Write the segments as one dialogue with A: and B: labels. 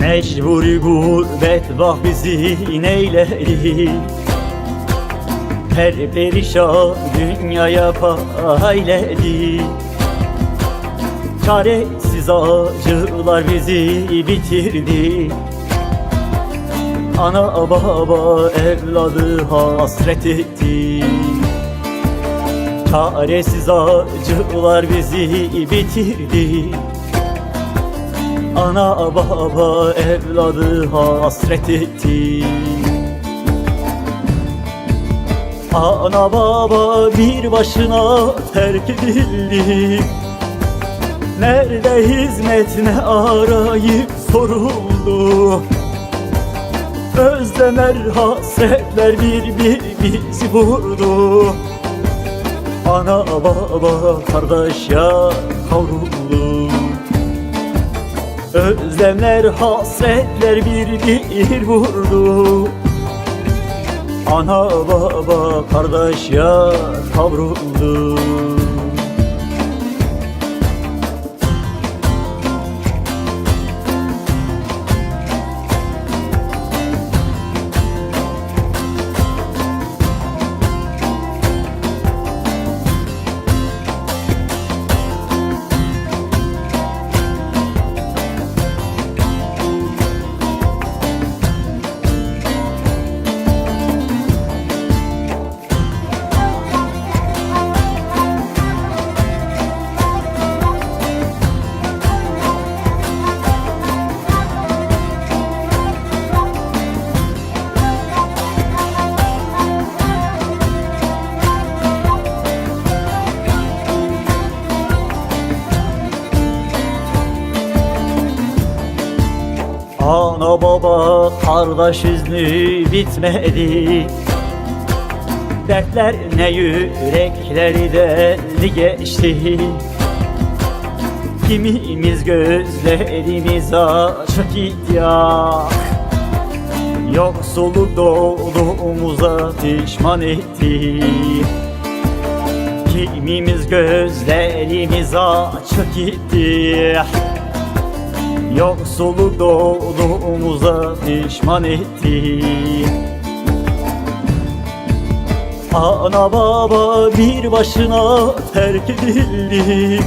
A: Mecburi gurbet vah bizi neyledi, perperişan dünyaya payledi. Çaresiz acılar bizi bitirdi. Ana baba evladı hasret etti. Çaresiz acılar bizi bitirdi. Ana baba evladı hasret etti. Ana baba bir başına terk edildi. Nerede hizmet ne arayıp soruldu. Özlemler hasretler bir bizi vurdu. Ana baba kardeş ya kavruldu. Özlemler hasretler bir vurdu. Ana baba kardeş ya kavruldu. Ana baba kardeş hüznü bitmedi. Dertler ne yürekleri deldi geçti. Kimimiz gözlerimiz açık ihtiyar, yoksulluk doğduğumuza pişman etti. Kimimiz gözlerimiz açık gitti. Yoksulluk doğduğumuza pişman etti. Ana baba bir başına terk edildi.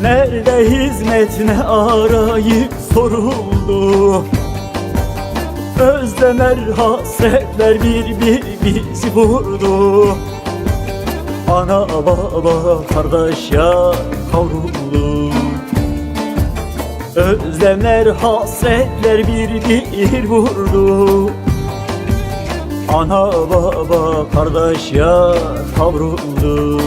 A: Nerede hizmet ne arayıp soruldu. Özlemler hasretler bir bizi vurdu. Ana baba kardeş ya kavruldu. Özlemler hasretler bir vurdu. Ana baba kardeş ya kavruldu.